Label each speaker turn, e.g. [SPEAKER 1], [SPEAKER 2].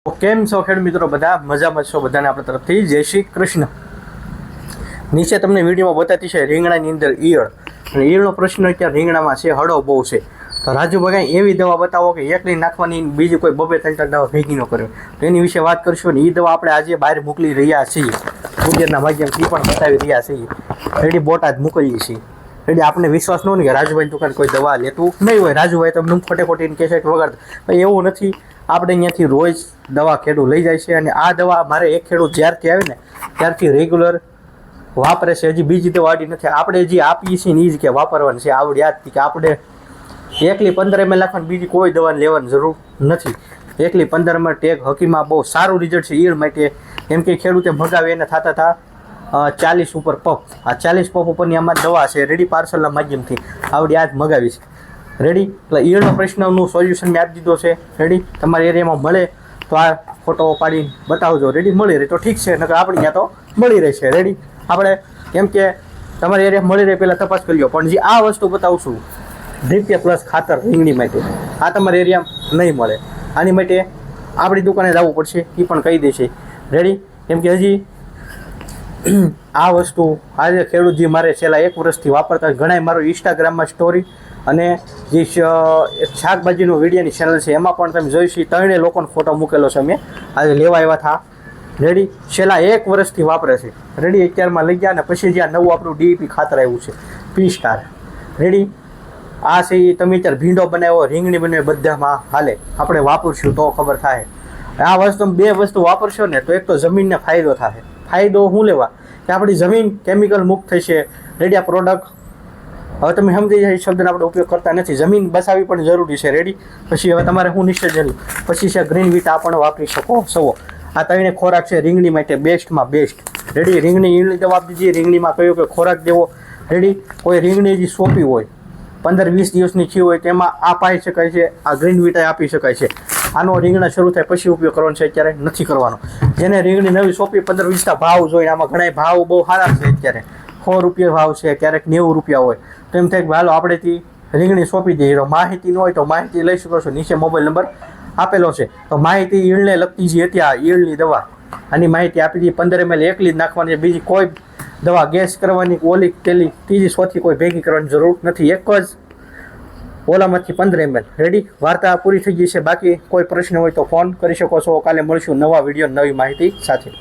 [SPEAKER 1] કેમ છો ખેડૂત મિત્રો? બધા મજામાં છો? બધાને આપણા તરફથી જય શ્રી કૃષ્ણ. નીચે તમને વિડીયોમાં બતાતી છે રીંગણાની અંદર ઈયળ, અને ઈયળનો પ્રશ્ન અત્યારે રીંગણામાં છે, હળો બહુ છે. તો રાજુભાઈ એવી દવા બતાવો કે એકલી નાખવાની, બીજી કોઈ બબે ત્રણ દવા ભેગી ન કરે. તો એની વિશે વાત કરીશું. અને એ દવા આપણે આજે બહાર મોકલી રહ્યા છીએ, કુરિયરના માધ્યમથી પણ બતાવી રહ્યા છીએ. રેડી બોટાદ મોકલીએ છીએ. રેડી આપણે વિશ્વાસ ન હોય કે રાજુભાઈની દુકાન કોઈ દવા લેતું નહીં હોય. રાજુભાઈ તમને ખોટે ખોટીને કહેશે કે વગાડ, એવું નથી. આપણે અહીંયાથી રોજ દવા ખેડૂત લઈ જાય છે, અને આ દવા મારે એક ખેડૂત જ્યારથી આવે ને ત્યારથી રેગ્યુલર વાપરે છે. હજી બીજી દવા આડી નથી. આપણે જે આપીએ છીએ ને એ જ કે વાપરવાની છે. આવડી યાદથી કે આપણે એકલી 15 ml નાખવાની, બીજી કોઈ દવા લેવાની જરૂર નથી. એકલી 15 ml ટેગ હકીમાં બહુ સારું રિઝલ્ટ છે ઈયળ માટે. કેમ કે ખેડૂતે મગાવે એને થતા 40 ઉપર પપ. આ 40 પપ ઉપરની આમાં દવા છે. રેડી પાર્સલના માધ્યમથી આવડી યાદ મગાવી છે. રેડી એટલે ઈયળનો પ્રશ્નનું સોલ્યુશન મેં આપી દીધો છે. રેડી તમારા એરિયામાં મળે તો આ ફોટો પાડીને બતાવજો. રેડી મળી રહે તો ઠીક છે, નકર આપણે ત્યાં તો મળી રહેશે. રેડી આપણે કેમ કે તમારા એરિયા મળી રહે પહેલાં તપાસ કરી લો. પણ જે આ વસ્તુ બતાવશું DP પ્લસ ખાતર રીંગણી માટે, આ તમારા એરિયામાં નહીં મળે. આની માટે આપણી દુકાને જવું પડશે, એ પણ કહી દેશે. રેડી કેમ કે હજી આ વસ્તુ આજે ખેડૂત જે મારે છેલ્લા 1 વર્ષથી વાપરતા, ઘણાય મારો ઇન્સ્ટાગ્રામમાં સ્ટોરી અને જે શાકભાજીનો વિડીયોની ચેનલ છે એમાં પણ તમે જોઈશી, 3 લોકોનો ફોટો મૂકેલો છે. અમે આજે લેવા આવ્યા હતા. રેડી છેલ્લા 1 વર્ષથી વાપરે છે. રેડી અત્યારમાં લઈ ગયા, અને પછી જ્યાં નવું આપણું DEP ખાતર આવ્યું છે P સ્ટાર. રેડી આ છે એ તમે અત્યારે ભીંડો બનાવ્યો, રીંગણી બનાવી, બધામાં હાલે. આપણે વાપરશું તો ખબર થાય. આ વસ્તુ 2 વસ્તુ વાપરશો ને તો એક તો જમીનને ફાયદો થાય. ફાયદો શું લેવા કે આપણી જમીન કેમિકલ મુક્ત થશે. રેડી આ પ્રોડક્ટ હવે તમે સમજી જાય, શબ્દનો આપણે ઉપયોગ કરતા નથી. જમીન બચાવવી પણ જરૂરી છે. રેડી પછી હવે તમારે હું નિશ્ચય જરૂર પછી છે ગ્રીન વિટા પણ વાપરી શકો છો. આ 3 ખોરાક છે રીંગણી માટે બેસ્ટમાં બેસ્ટ. રેડી રીંગણી ઈયળની દવા આપી દીધી. રીંગણીમાં કયો કે ખોરાક દેવો. રેડી કોઈ રીંગણી જે સોંપી હોય 15-20 દિવસની થયું હોય તેમાં આ પાઈ શકાય છે. આ ગ્રીન વિટા આપી શકાય છે. આનો રીંગણા શરૂ થાય પછી ઉપયોગ કરવાનો છે, અત્યારે નથી કરવાનો. જેને રીંગણી નવી સોંપી 15-20 ભાવ જોઈને, આમાં ઘણા ભાવ બહુ સારા છે. અત્યારે 100 રૂપિયા ભાવ છે, ક્યારેક 90 રૂપિયા હોય. તો એમ થાય કે હાલો આપણેથી રીંગણી સોંપી દઈએ. તો માહિતી ન હોય તો માહિતી લઈ શકો છો. નીચે મોબાઈલ નંબર આપેલો છે. તો માહિતી ઈયળને લગતી જે હતી, આ ઈયળની દવા આની માહિતી આપી દીધી. 15 ml એકલી જ નાખવાની, બીજી કોઈ દવા ગેસ કરવાની, ઓલી તેલી ત્રીજી ચોથી કોઈ ભેગી કરવાની જરૂર નથી. એક જ ઓલામાંથી 15 ml. રેડી વાર્તા પૂરી થઈ ગઈ છે. બાકી કોઈ પ્રશ્ન હોય તો ફોન કરી શકો છો. કાલે મળીશું નવા વિડીયો નવી માહિતી સાથે.